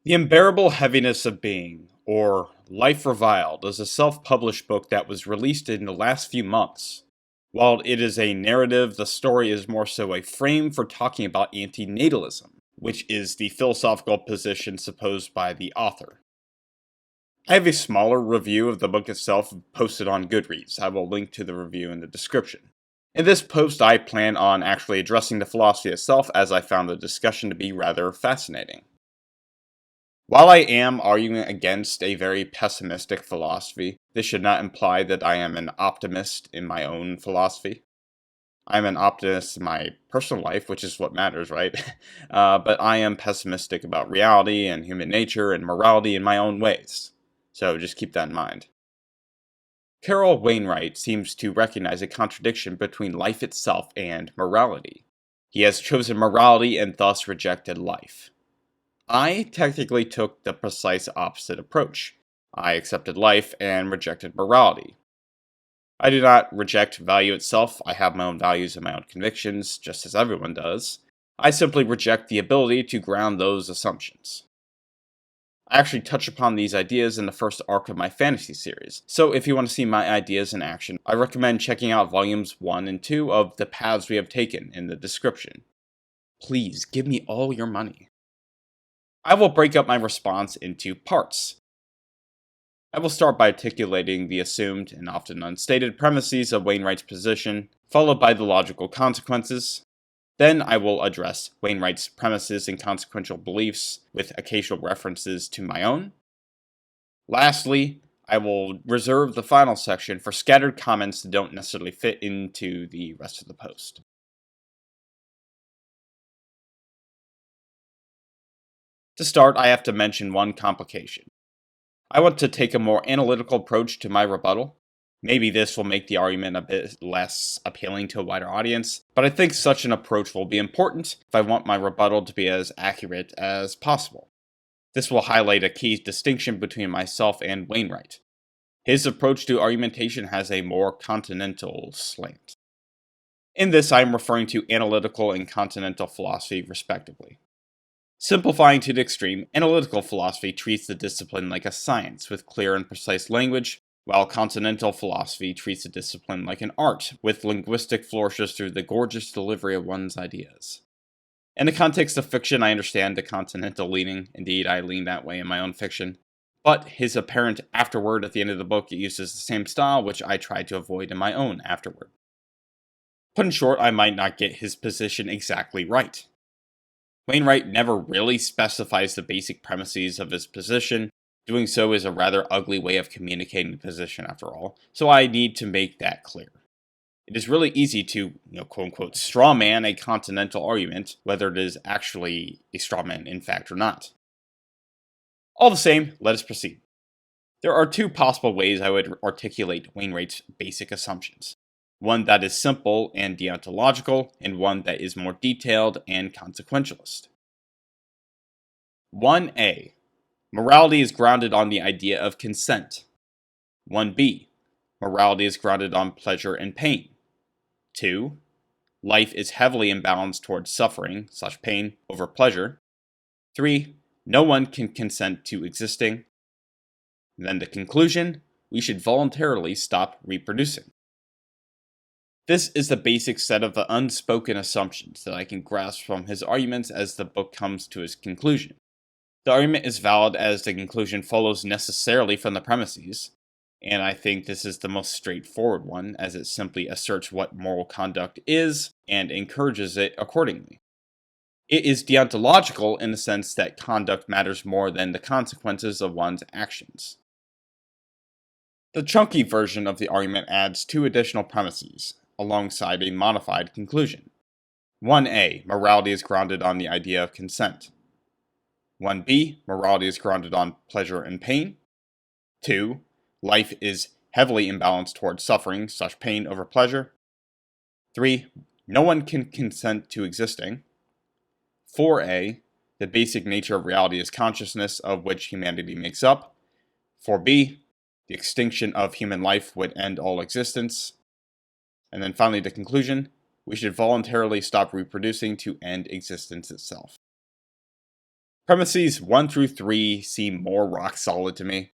The Unbearable Heaviness of Being, or Life Reviled, is a self-published book that was released in the last few months. While it is a narrative, the story is more so a frame for talking about anti-natalism, which is the philosophical position supposed by the author. I have a smaller review of the book itself posted on Goodreads. I will link to the review in the description. In this post, I plan on actually addressing the philosophy itself, as I found the discussion to be rather fascinating. While I am arguing against a very pessimistic philosophy, this should not imply that I am an optimist in my own philosophy. I'm an optimist in my personal life, which is what matters, right? But I am pessimistic about reality and human nature and morality in my own ways. So just keep that in mind. Carroll Wainwright seems to recognize a contradiction between life itself and morality. He has chosen morality and thus rejected life. I technically took the precise opposite approach. I accepted life and rejected morality. I do not reject value itself. I have my own values and my own convictions, just as everyone does. I simply reject the ability to ground those assumptions. I actually touch upon these ideas in the first arc of my fantasy series, so if you want to see my ideas in action, I recommend checking out volumes 1 and 2 of The Paths We Have Taken in the description. Please give me all your money. I will break up my response into parts. I will start by articulating the assumed and often unstated premises of Wainwright's position, followed by the logical consequences. Then I will address Wainwright's premises and consequential beliefs with occasional references to my own. Lastly, I will reserve the final section for scattered comments that don't necessarily fit into the rest of the post. To start, I have to mention one complication. I want to take a more analytical approach to my rebuttal. Maybe this will make the argument a bit less appealing to a wider audience, but I think such an approach will be important if I want my rebuttal to be as accurate as possible. This will highlight a key distinction between myself and Wainwright. His approach to argumentation has a more continental slant. In this, I am referring to analytical and continental philosophy, respectively. Simplifying to the extreme, analytical philosophy treats the discipline like a science with clear and precise language, while continental philosophy treats the discipline like an art with linguistic flourishes through the gorgeous delivery of one's ideas. In the context of fiction, I understand the continental leaning. Indeed, I lean that way in my own fiction. But his apparent afterword at the end of the book uses the same style, which I try to avoid in my own afterword. Put in short, I might not get his position exactly right. Wainwright never really specifies the basic premises of his position. Doing so is a rather ugly way of communicating the position after all, so I need to make that clear. It is really easy to, quote-unquote, straw man a continental argument, whether it is actually a straw man in fact or not. All the same, let us proceed. There are two possible ways I would articulate Wainwright's basic assumptions. One that is simple and deontological, and one that is more detailed and consequentialist. 1a. Morality is grounded on the idea of consent. 1b. Morality is grounded on pleasure and pain. 2. Life is heavily imbalanced towards suffering/pain over pleasure. 3. No one can consent to existing. And then the conclusion, we should voluntarily stop reproducing. This is the basic set of unspoken assumptions that I can grasp from his arguments as the book comes to its conclusion. The argument is valid as the conclusion follows necessarily from the premises, and I think this is the most straightforward one, as it simply asserts what moral conduct is and encourages it accordingly. It is deontological in the sense that conduct matters more than the consequences of one's actions. The chunky version of the argument adds two additional premises, alongside a modified conclusion. 1a. Morality is grounded on the idea of consent. 1b. Morality is grounded on pleasure and pain. 2. Life is heavily imbalanced towards suffering/pain over pleasure. 3. No one can consent to existing. 4a. The basic nature of reality is consciousness, of which humanity makes up. 4b. The extinction of human life would end all existence. And then finally the conclusion, we should voluntarily stop reproducing to end existence itself. Premises 1 through 3 seem more rock solid to me.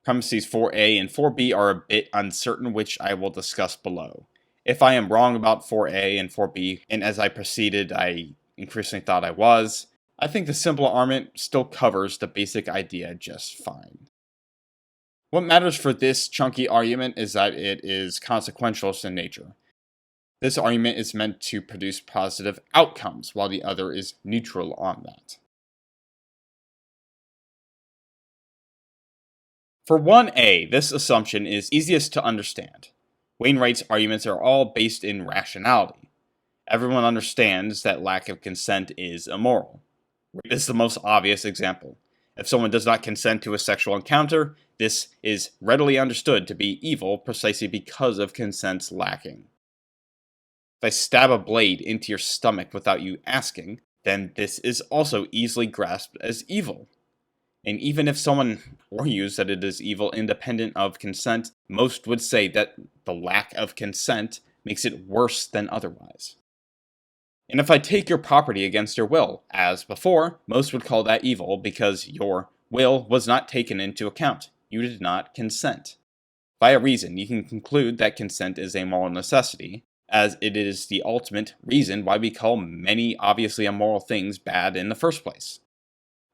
Premises 4a and 4b are a bit uncertain, which I will discuss below. If I am wrong about 4a and 4b, and as I proceeded I increasingly thought I was, I think the simple argument still covers the basic idea just fine. What matters for this chunky argument is that it is consequentialist in nature. This argument is meant to produce positive outcomes, while the other is neutral on that. For 1a, this assumption is easiest to understand. Wainwright's arguments are all based in rationality. Everyone understands that lack of consent is immoral. Rape is the most obvious example. If someone does not consent to a sexual encounter, this is readily understood to be evil precisely because of consent's lacking. If I stab a blade into your stomach without you asking, then this is also easily grasped as evil. And even if someone argues that it is evil independent of consent, most would say that the lack of consent makes it worse than otherwise. And if I take your property against your will, as before, most would call that evil because your will was not taken into account. You did not consent. By a reason, you can conclude that consent is a moral necessity, as it is the ultimate reason why we call many obviously immoral things bad in the first place.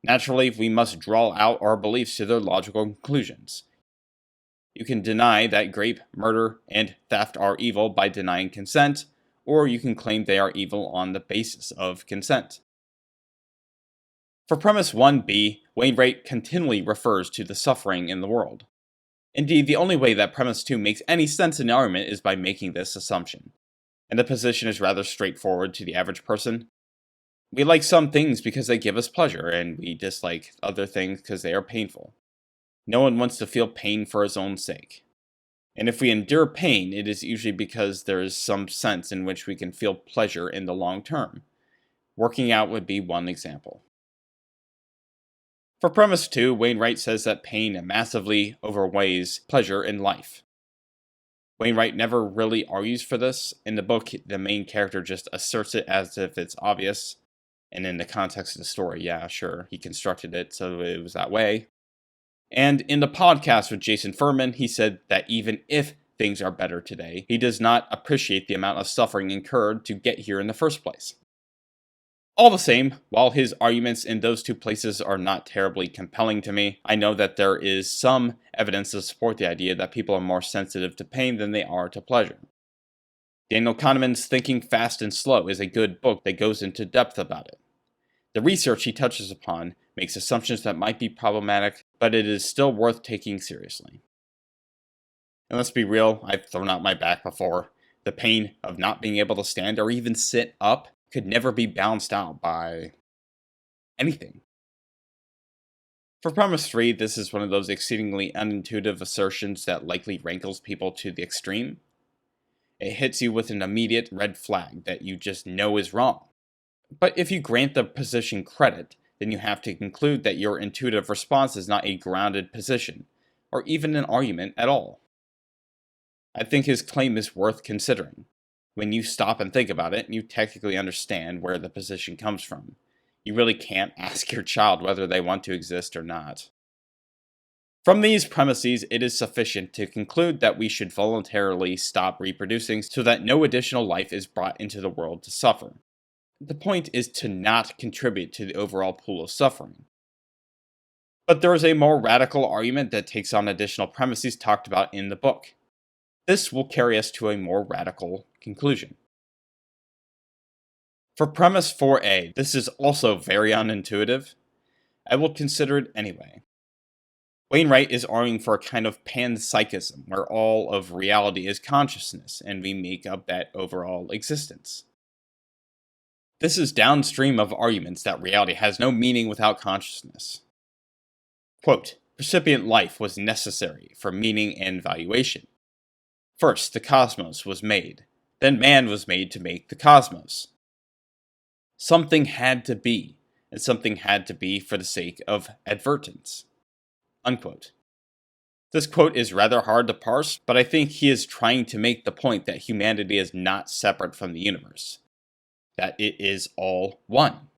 Naturally, we must draw out our beliefs to their logical conclusions. You can deny that rape, murder, and theft are evil by denying consent, or you can claim they are evil on the basis of consent. For premise 1b, Wainwright continually refers to the suffering in the world. Indeed, the only way that premise 2 makes any sense in the argument is by making this assumption. And the position is rather straightforward to the average person. We like some things because they give us pleasure, and we dislike other things because they are painful. No one wants to feel pain for his own sake. And if we endure pain, it is usually because there is some sense in which we can feel pleasure in the long term. Working out would be one example. For premise 2, Wainwright says that pain massively outweighs pleasure in life. Wainwright never really argues for this. In the book, the main character just asserts it as if it's obvious. And in the context of the story, yeah, sure, he constructed it so it was that way. And in the podcast with Jason Furman, he said that even if things are better today, he does not appreciate the amount of suffering incurred to get here in the first place. All the same, while his arguments in those two places are not terribly compelling to me, I know that there is some evidence to support the idea that people are more sensitive to pain than they are to pleasure. Daniel Kahneman's Thinking Fast and Slow is a good book that goes into depth about it. The research he touches upon makes assumptions that might be problematic, but it is still worth taking seriously. And let's be real, I've thrown out my back before. The pain of not being able to stand or even sit up could never be balanced out by anything. For premise 3, this is one of those exceedingly unintuitive assertions that likely rankles people to the extreme. It hits you with an immediate red flag that you just know is wrong. But if you grant the position credit, then you have to conclude that your intuitive response is not a grounded position, or even an argument at all. I think his claim is worth considering. When you stop and think about it, you technically understand where the position comes from. You really can't ask your child whether they want to exist or not. From these premises, it is sufficient to conclude that we should voluntarily stop reproducing so that no additional life is brought into the world to suffer. The point is to not contribute to the overall pool of suffering. But there is a more radical argument that takes on additional premises talked about in the book. This will carry us to a more radical conclusion. For premise 4a, this is also very unintuitive. I will consider it anyway. Wainwright is arguing for a kind of panpsychism, where all of reality is consciousness, and we make up that overall existence. This is downstream of arguments that reality has no meaning without consciousness. Quote, "Percipient life was necessary for meaning and valuation. First, the cosmos was made. Then man was made to make the cosmos. Something had to be, and something had to be for the sake of advertence." Unquote. This quote is rather hard to parse, but I think he is trying to make the point that humanity is not separate from the universe. That it is all one.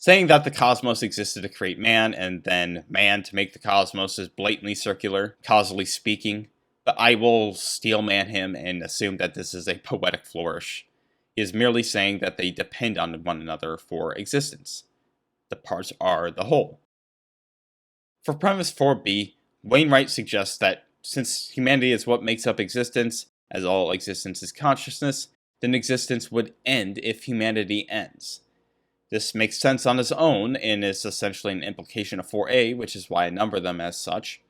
Saying that the cosmos existed to create man, and then man to make the cosmos is blatantly circular, causally speaking, but I will steelman him and assume that this is a poetic flourish. He is merely saying that they depend on one another for existence. The parts are the whole. For premise 4b, Wainwright suggests that since humanity is what makes up existence, as all existence is consciousness, then existence would end if humanity ends. This makes sense on its own and is essentially an implication of 4a, which is why I number them as such.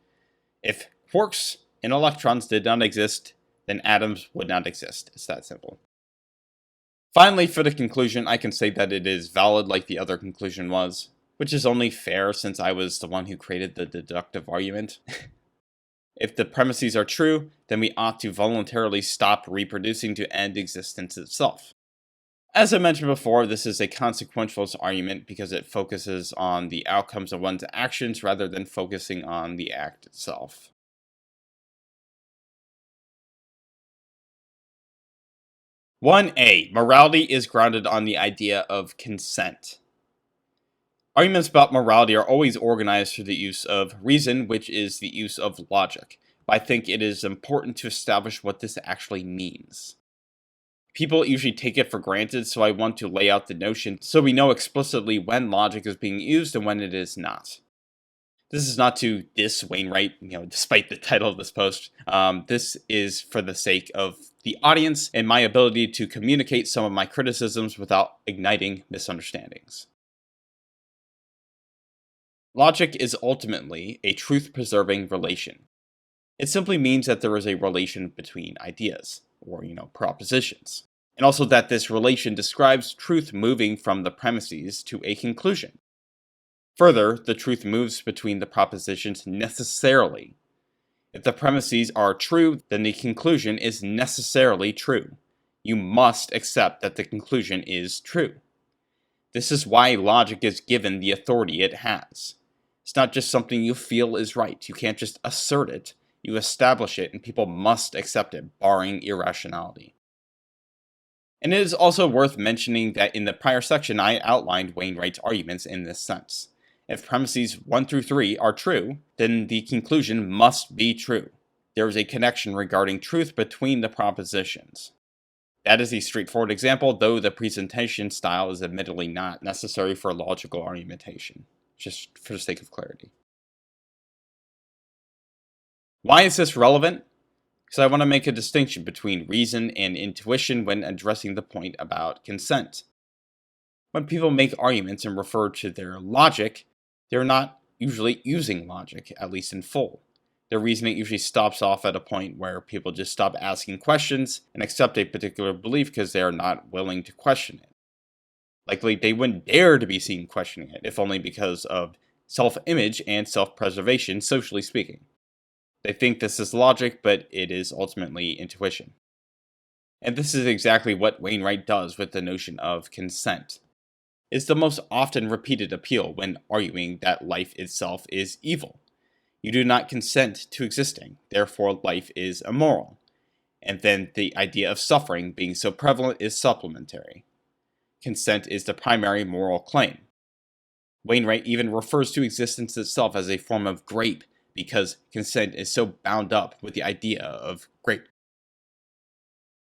If quarks and electrons did not exist, then atoms would not exist. It's that simple. Finally, for the conclusion, I can say that it is valid like the other conclusion was, which is only fair since I was the one who created the deductive argument. If the premises are true, then we ought to voluntarily stop reproducing to end existence itself. As I mentioned before, this is a consequentialist argument because it focuses on the outcomes of one's actions rather than focusing on the act itself. (1a) Morality is grounded on the idea of consent. Arguments about morality are always organized through the use of reason, which is the use of logic, but I think it is important to establish what this actually means. People usually take it for granted, so I want to lay out the notion so we know explicitly when logic is being used and when it is not. This is not to diss Wainwright, despite the title of this post. This is for the sake of the audience and my ability to communicate some of my criticisms without igniting misunderstandings. Logic is ultimately a truth-preserving relation. It simply means that there is a relation between ideas, or, propositions. And also that this relation describes truth moving from the premises to a conclusion. Further, the truth moves between the propositions necessarily. If the premises are true, then the conclusion is necessarily true. You must accept that the conclusion is true. This is why logic is given the authority it has. It's not just something you feel is right. You can't just assert it. You establish it, and people must accept it, barring irrationality. And it is also worth mentioning that in the prior section I outlined Wainwright's arguments in this sense. If premises 1 through 3 are true, then the conclusion must be true. There is a connection regarding truth between the propositions. That is a straightforward example, though the presentation style is admittedly not necessary for logical argumentation, just for the sake of clarity. Why is this relevant? Because I want to make a distinction between reason and intuition when addressing the point about consent. When people make arguments and refer to their logic, they're not usually using logic, at least in full. Their reasoning usually stops off at a point where people just stop asking questions and accept a particular belief because they are not willing to question it. Likely, they wouldn't dare to be seen questioning it, if only because of self-image and self-preservation, socially speaking. They think this is logic, but it is ultimately intuition. And this is exactly what Wainwright does with the notion of consent. It's the most often repeated appeal when arguing that life itself is evil. You do not consent to existing, therefore life is immoral. And then the idea of suffering being so prevalent is supplementary. Consent is the primary moral claim. Wainwright even refers to existence itself as a form of grape, because consent is so bound up with the idea of grape.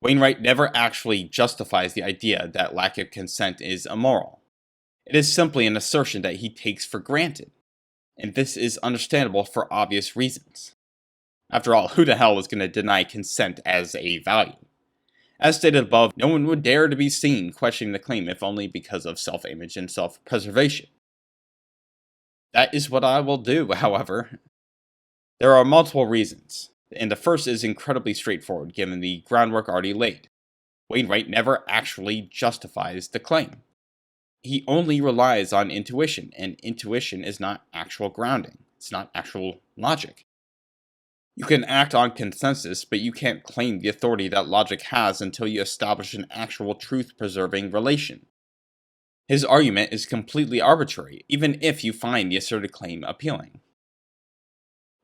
Wainwright never actually justifies the idea that lack of consent is immoral. It is simply an assertion that he takes for granted, and this is understandable for obvious reasons. After all, who the hell is going to deny consent as a value? As stated above, no one would dare to be seen questioning the claim if only because of self-image and self-preservation. That is what I will do, however. There are multiple reasons, and the first is incredibly straightforward given the groundwork already laid. Wainwright never actually justifies the claim. He only relies on intuition, and intuition is not actual grounding. It's not actual logic. You can act on consensus, but you can't claim the authority that logic has until you establish an actual truth-preserving relation. His argument is completely arbitrary, even if you find the asserted claim appealing.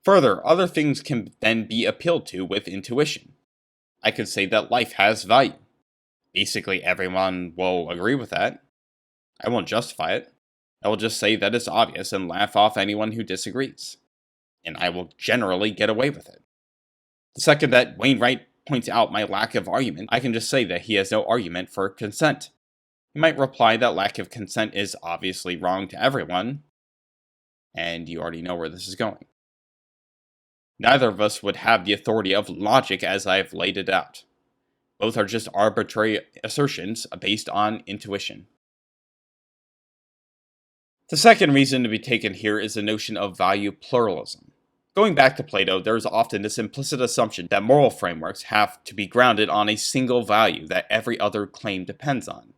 Further, other things can then be appealed to with intuition. I could say that life has value. Basically, everyone will agree with that. I won't justify it. I will just say that it's obvious and laugh off anyone who disagrees, and I will generally get away with it. The second that Wainwright points out my lack of argument, I can just say that he has no argument for consent. He might reply that lack of consent is obviously wrong to everyone, and you already know where this is going. Neither of us would have the authority of logic as I have laid it out. Both are just arbitrary assertions based on intuition. The second reason to be taken here is the notion of value pluralism. Going back to Plato, there is often this implicit assumption that moral frameworks have to be grounded on a single value that every other claim depends on.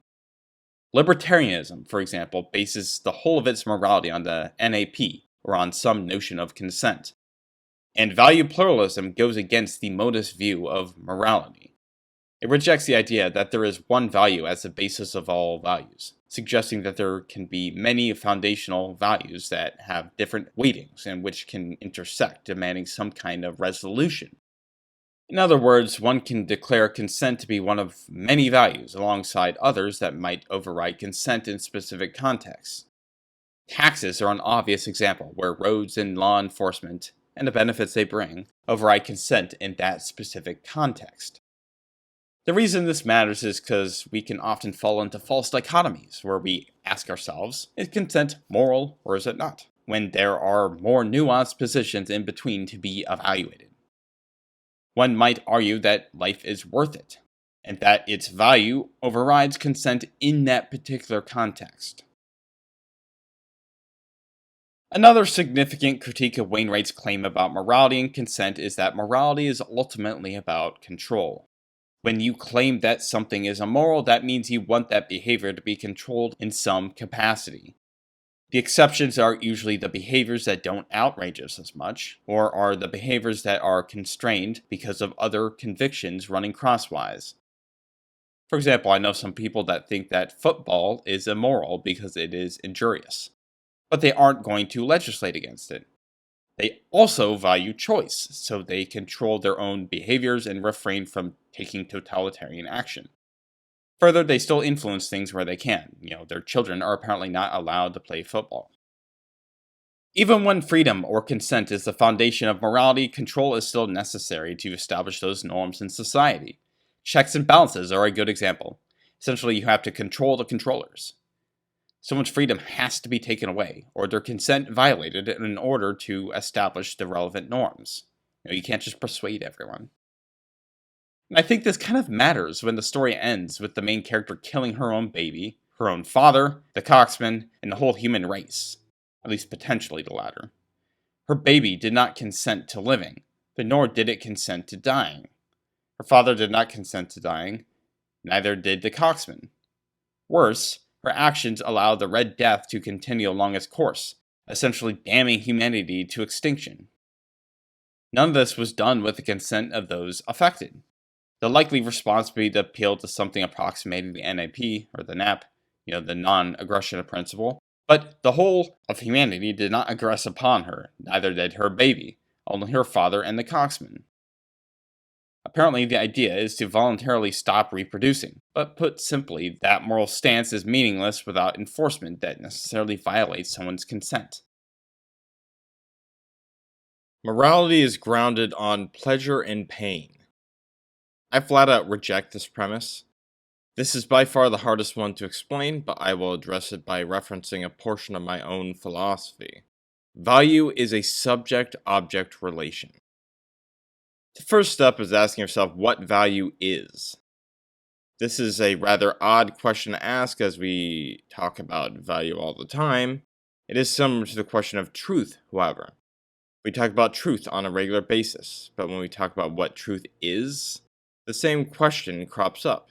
Libertarianism, for example, bases the whole of its morality on the NAP, or on some notion of consent. And value pluralism goes against the modist view of morality. It rejects the idea that there is one value as the basis of all values, suggesting that there can be many foundational values that have different weightings and which can intersect, demanding some kind of resolution. In other words, one can declare consent to be one of many values alongside others that might override consent in specific contexts. Taxes are an obvious example where roads and law enforcement, and the benefits they bring, override consent in that specific context. The reason this matters is because we can often fall into false dichotomies where we ask ourselves, is consent moral or is it not? When there are more nuanced positions in between to be evaluated. One might argue that life is worth it, and that its value overrides consent in that particular context. Another significant critique of Wainwright's claim about morality and consent is that morality is ultimately about control. When you claim that something is immoral, that means you want that behavior to be controlled in some capacity. The exceptions are usually the behaviors that don't outrage us as much, or are the behaviors that are constrained because of other convictions running crosswise. For example, I know some people that think that football is immoral because it is injurious, but they aren't going to legislate against it. They also value choice, so they control their own behaviors and refrain from taking totalitarian action. Further, they still influence things where they can. Their children are apparently not allowed to play football. Even when freedom or consent is the foundation of morality, control is still necessary to establish those norms in society. Checks and balances are a good example. Essentially, you have to control the controllers. Someone's freedom has to be taken away, or their consent violated in order to establish the relevant norms. You can't just persuade everyone. And I think this kind of matters when the story ends with the main character killing her own baby, her own father, the coxman, and the whole human race. At least potentially the latter. Her baby did not consent to living, but nor did it consent to dying. Her father did not consent to dying, neither did the coxman. Worse, her actions allowed the Red Death to continue along its course, essentially damning humanity to extinction. None of this was done with the consent of those affected. The likely response would be to appeal to something approximating the NAP, or the NAP, the non-aggression principle. But the whole of humanity did not aggress upon her, neither did her baby, only her father and the coxman. Apparently, the idea is to voluntarily stop reproducing, but put simply, that moral stance is meaningless without enforcement that necessarily violates someone's consent. Morality is grounded on pleasure and pain. I flat out reject this premise. This is by far the hardest one to explain, but I will address it by referencing a portion of my own philosophy. Value is a subject-object relation. The first step is asking yourself what value is. This is a rather odd question to ask as we talk about value all the time. It is similar to the question of truth, however. We talk about truth on a regular basis, but when we talk about what truth is, the same question crops up.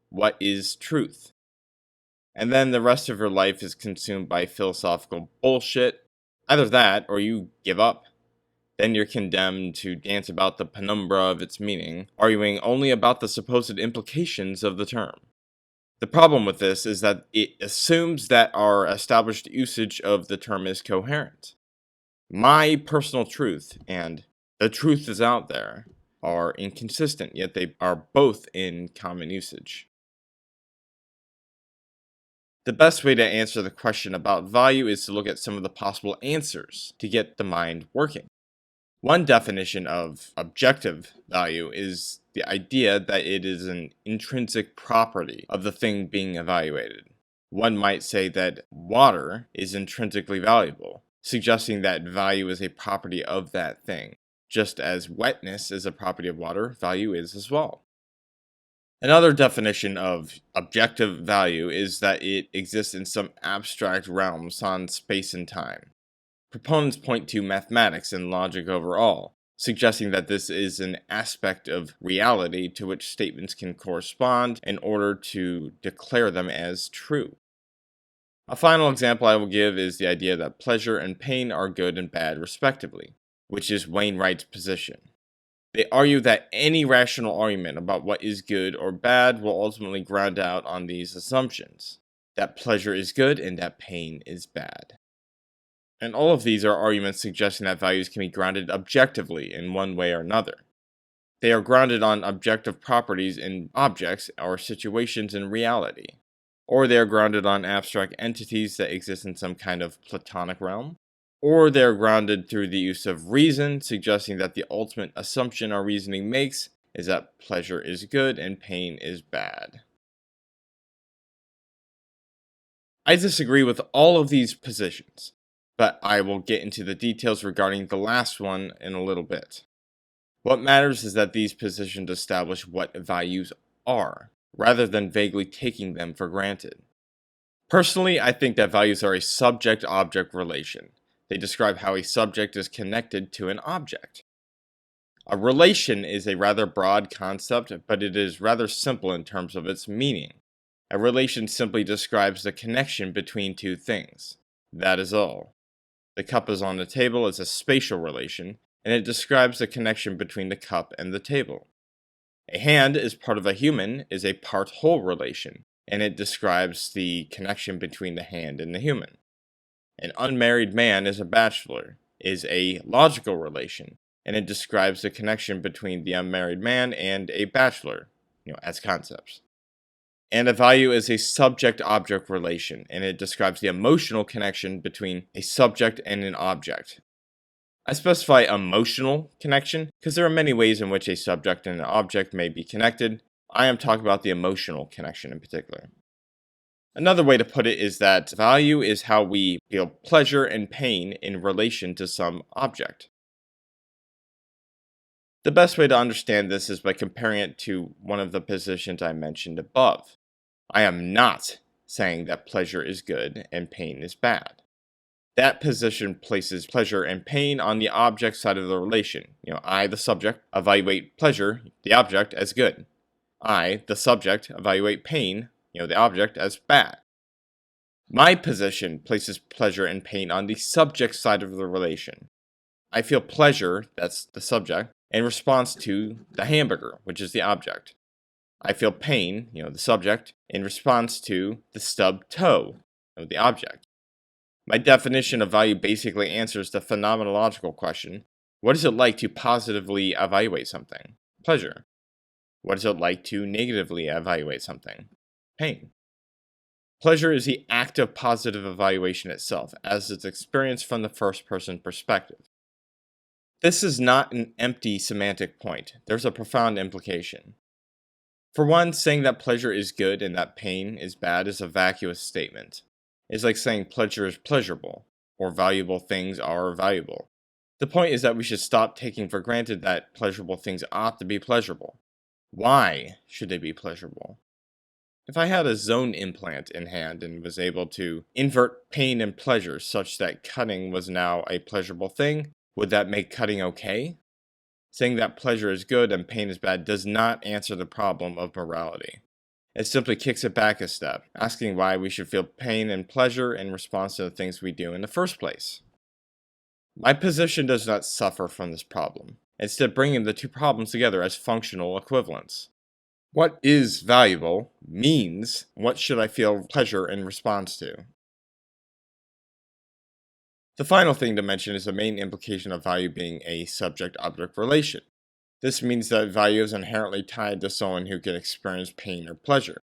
What is truth? And then the rest of your life is consumed by philosophical bullshit. Either that, or you give up. Then you're condemned to dance about the penumbra of its meaning, arguing only about the supposed implications of the term. The problem with this is that it assumes that our established usage of the term is coherent. My personal truth and the truth is out there are inconsistent, yet they are both in common usage. The best way to answer the question about value is to look at some of the possible answers to get the mind working. One definition of objective value is the idea that it is an intrinsic property of the thing being evaluated. One might say that water is intrinsically valuable, suggesting that value is a property of that thing. Just as wetness is a property of water, value is as well. Another definition of objective value is that it exists in some abstract realms on space and time. Proponents point to mathematics and logic overall, suggesting that this is an aspect of reality to which statements can correspond in order to declare them as true. A final example I will give is the idea that pleasure and pain are good and bad respectively, which is Wainwright's position. They argue that any rational argument about what is good or bad will ultimately ground out on these assumptions, that pleasure is good and that pain is bad. And all of these are arguments suggesting that values can be grounded objectively in one way or another. They are grounded on objective properties in objects or situations in reality, or they are grounded on abstract entities that exist in some kind of Platonic realm, or they are grounded through the use of reason, suggesting that the ultimate assumption our reasoning makes is that pleasure is good and pain is bad. I disagree with all of these positions, but I will get into the details regarding the last one in a little bit. What matters is that these positions establish what values are, rather than vaguely taking them for granted. Personally, I think that values are a subject-object relation. They describe how a subject is connected to an object. A relation is a rather broad concept, but it is rather simple in terms of its meaning. A relation simply describes the connection between two things. That is all. The cup is on the table is a spatial relation, and it describes the connection between the cup and the table. A hand is part of a human is a part-whole relation, and it describes the connection between the hand and the human. An unmarried man is a bachelor is a logical relation, and it describes the connection between the unmarried man and a bachelor, as concepts. And a value is a subject-object relation, and it describes the emotional connection between a subject and an object. I specify emotional connection because there are many ways in which a subject and an object may be connected. I am talking about the emotional connection in particular. Another way to put it is that value is how we feel pleasure and pain in relation to some object. The best way to understand this is by comparing it to one of the positions I mentioned above. I am not saying that pleasure is good and pain is bad. That position places pleasure and pain on the object side of the relation. I, the subject, evaluate pleasure, the object, as good. I, the subject, evaluate pain, the object, as bad. My position places pleasure and pain on the subject side of the relation. I feel pleasure, that's the subject, in response to the hamburger, which is the object. I feel pain, the subject, in response to the stubbed toe, the object. My definition of value basically answers the phenomenological question, what is it like to positively evaluate something? Pleasure. What is it like to negatively evaluate something? Pain. Pleasure is the act of positive evaluation itself, as it's experienced from the first-person perspective. This is not an empty semantic point. There's a profound implication. For one, saying that pleasure is good and that pain is bad is a vacuous statement. It's like saying pleasure is pleasurable, or valuable things are valuable. The point is that we should stop taking for granted that pleasurable things ought to be pleasurable. Why should they be pleasurable? If I had a zone implant in hand and was able to invert pain and pleasure such that cutting was now a pleasurable thing, would that make cutting okay? Saying that pleasure is good and pain is bad does not answer the problem of morality. It simply kicks it back a step, asking why we should feel pain and pleasure in response to the things we do in the first place. My position does not suffer from this problem, instead bringing the two problems together as functional equivalents. What is valuable means what should I feel pleasure in response to. The final thing to mention is the main implication of value being a subject-object relation. This means that value is inherently tied to someone who can experience pain or pleasure.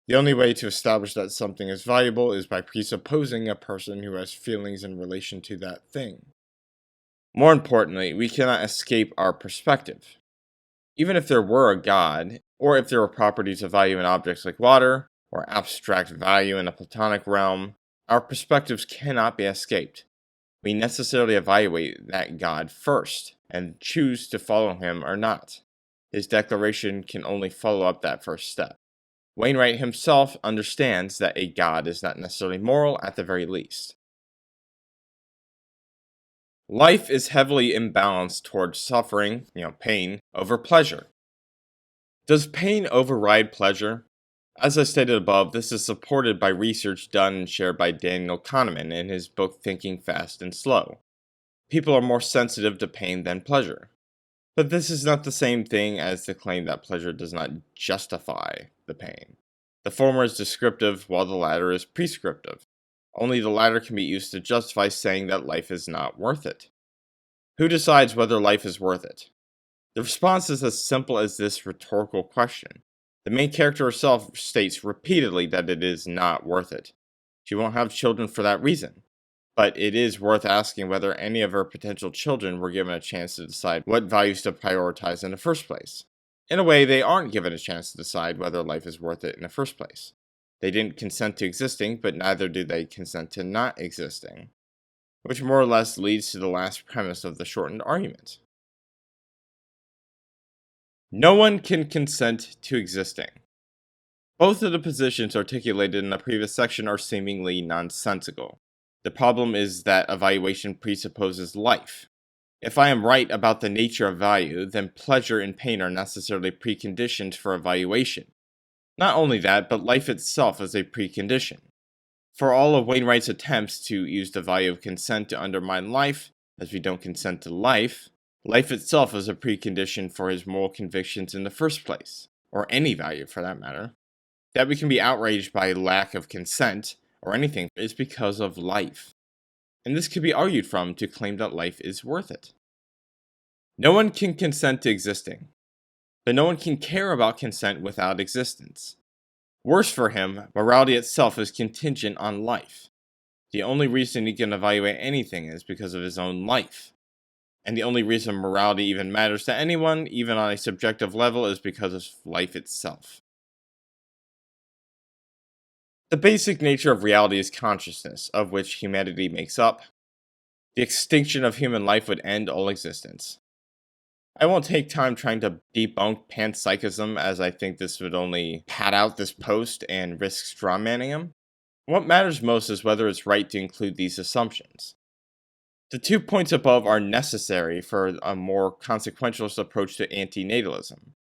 The only way to establish that something is valuable is by presupposing a person who has feelings in relation to that thing. More importantly, we cannot escape our perspective. Even if there were a God, or if there were properties of value in objects like water, or abstract value in a Platonic realm, our perspectives cannot be escaped. We necessarily evaluate that God first, and choose to follow him or not. His declaration can only follow up that first step. Wainwright himself understands that a God is not necessarily moral at the very least. Life is heavily imbalanced towards suffering, pain, over pleasure. Does pain override pleasure? As I stated above, this is supported by research done and shared by Daniel Kahneman in his book Thinking Fast and Slow. People are more sensitive to pain than pleasure. But this is not the same thing as the claim that pleasure does not justify the pain. The former is descriptive while the latter is prescriptive. Only the latter can be used to justify saying that life is not worth it. Who decides whether life is worth it? The response is as simple as this rhetorical question. The main character herself states repeatedly that it is not worth it. She won't have children for that reason. But it is worth asking whether any of her potential children were given a chance to decide what values to prioritize in the first place. In a way, they aren't given a chance to decide whether life is worth it in the first place. They didn't consent to existing, but neither do they consent to not existing. Which more or less leads to the last premise of the shortened argument. No one can consent to existing. Both of the positions articulated in the previous section are seemingly nonsensical. The problem is that evaluation presupposes life. If I am right about the nature of value, then pleasure and pain are necessarily preconditions for evaluation. Not only that, but life itself is a precondition. For all of Wainwright's attempts to use the value of consent to undermine life, as we don't consent to life, life itself is a precondition for his moral convictions in the first place, or any value for that matter. That we can be outraged by lack of consent, or anything, is because of life. And this could be argued from to claim that life is worth it. No one can consent to existing, but no one can care about consent without existence. Worse for him, morality itself is contingent on life. The only reason he can evaluate anything is because of his own life. And the only reason morality even matters to anyone, even on a subjective level, is because of life itself. The basic nature of reality is consciousness, of which humanity makes up. The extinction of human life would end all existence. I won't take time trying to debunk panpsychism, as I think this would only pad out this post and risk strawmanning him. What matters most is whether it's right to include these assumptions. The 2 points above are necessary for a more consequentialist approach to anti-natalism.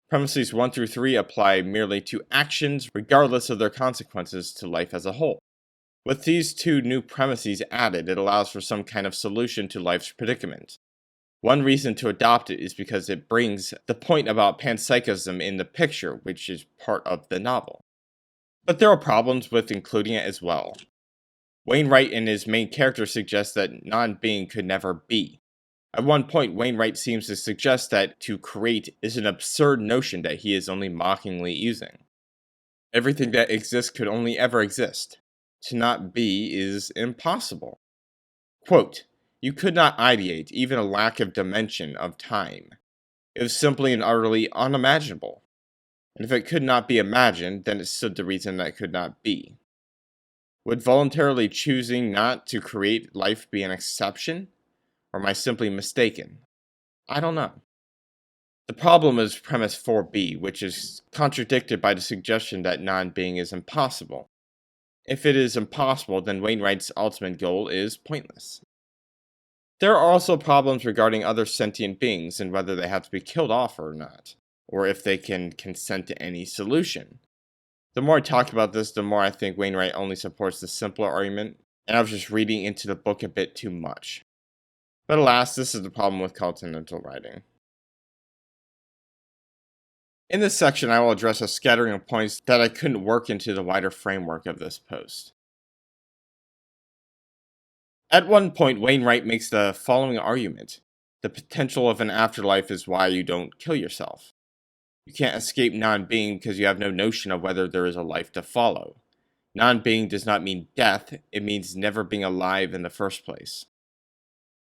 Premises 1 through 3 apply merely to actions, regardless of their consequences to life as a whole. With these 2 new premises added, it allows for some kind of solution to life's predicament. One reason to adopt it is because it brings the point about panpsychism in the picture, which is part of the novel. But there are problems with including it as well. Wainwright and his main character suggest that non-being could never be. At one point, Wainwright seems to suggest that to create is an absurd notion that he is only mockingly using. Everything that exists could only ever exist. To not be is impossible. Quote, you could not ideate even a lack of dimension of time. It was simply and utterly unimaginable. And if it could not be imagined, then it stood to reason that it could not be. Would voluntarily choosing not to create life be an exception? Or am I simply mistaken? I don't know. The problem is premise 4b, which is contradicted by the suggestion that non-being is impossible. If it is impossible, then Wainwright's ultimate goal is pointless. There are also problems regarding other sentient beings and whether they have to be killed off or not, or if they can consent to any solution. The more I talk about this, the more I think Wainwright only supports the simpler argument, and I was just reading into the book a bit too much. But alas, this is the problem with continental writing. In this section, I will address a scattering of points that I couldn't work into the wider framework of this post. At one point, Wainwright makes the following argument. The potential of an afterlife is why you don't kill yourself. You can't escape non-being because you have no notion of whether there is a life to follow. Non-being does not mean death, it means never being alive in the first place.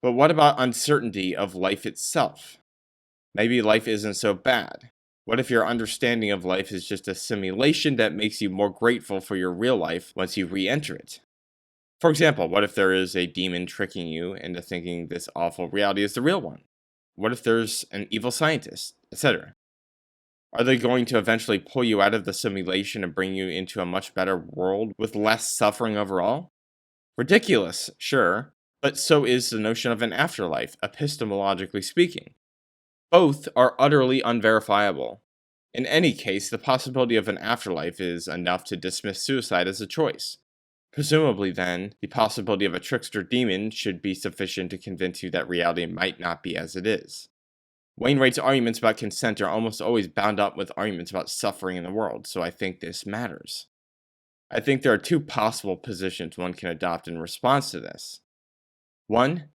But what about uncertainty of life itself? Maybe life isn't so bad. What if your understanding of life is just a simulation that makes you more grateful for your real life once you re-enter it? For example, what if there is a demon tricking you into thinking this awful reality is the real one? What if there's an evil scientist, etc.? Are they going to eventually pull you out of the simulation and bring you into a much better world with less suffering overall? Ridiculous, sure, but so is the notion of an afterlife, epistemologically speaking. Both are utterly unverifiable. In any case, the possibility of an afterlife is enough to dismiss suicide as a choice. Presumably, then, the possibility of a trickster demon should be sufficient to convince you that reality might not be as it is. Wainwright's arguments about consent are almost always bound up with arguments about suffering in the world, so I think this matters. I think there are two possible positions one can adopt in response to this. One,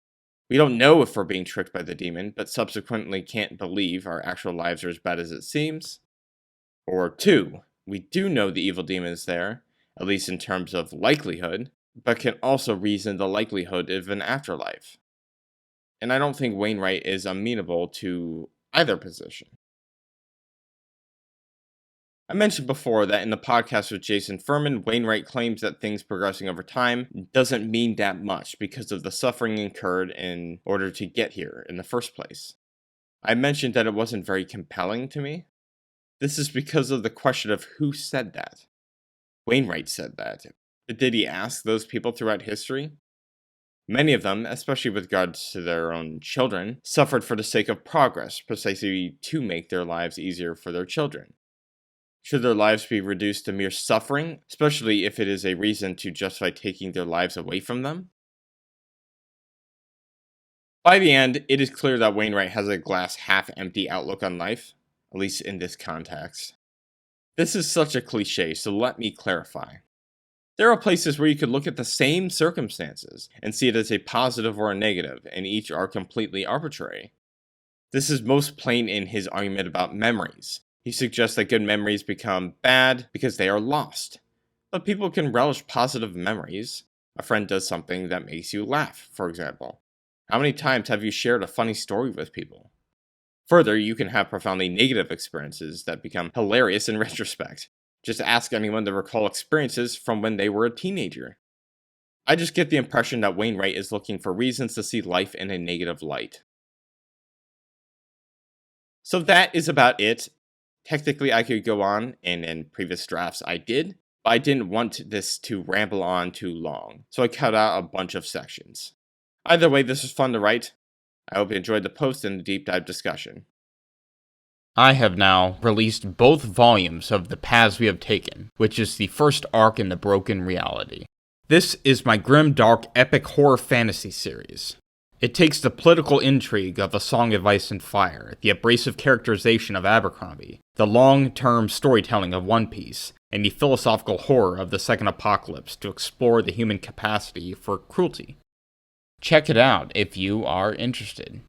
we don't know if we're being tricked by the demon, but subsequently can't believe our actual lives are as bad as it seems. Or two, we do know the evil demon is there, at least in terms of likelihood, but can also reason the likelihood of an afterlife. And I don't think Wainwright is amenable to either position. I mentioned before that in the podcast with Jason Furman, Wainwright claims that things progressing over time doesn't mean that much because of the suffering incurred in order to get here in the first place. I mentioned that it wasn't very compelling to me. This is because of the question of who said that. Wainwright said that. But did he ask those people throughout history? Many of them, especially with regards to their own children, suffered for the sake of progress, precisely to make their lives easier for their children. Should their lives be reduced to mere suffering, especially if it is a reason to justify taking their lives away from them? By the end, it is clear that Wainwright has a glass half-empty outlook on life, at least in this context. This is such a cliche, so let me clarify. There are places where you could look at the same circumstances and see it as a positive or a negative, and each are completely arbitrary. This is most plain in his argument about memories. He suggests that good memories become bad because they are lost. But people can relish positive memories. A friend does something that makes you laugh, for example. How many times have you shared a funny story with people? Further, you can have profoundly negative experiences that become hilarious in retrospect. Just ask anyone to recall experiences from when they were a teenager. I just get the impression that Wainwright is looking for reasons to see life in a negative light. So that is about it. Technically, I could go on, and in previous drafts I did, but I didn't want this to ramble on too long, so I cut out a bunch of sections. Either way, this was fun to write. I hope you enjoyed the post and the deep dive discussion. I have now released both volumes of The Paths We Have Taken, which is the first arc in the Broken Reality. This is my grim, dark, epic horror fantasy series. It takes the political intrigue of A Song of Ice and Fire, the abrasive characterization of Abercrombie, the long-term storytelling of One Piece, and the philosophical horror of the Second Apocalypse to explore the human capacity for cruelty. Check it out if you are interested.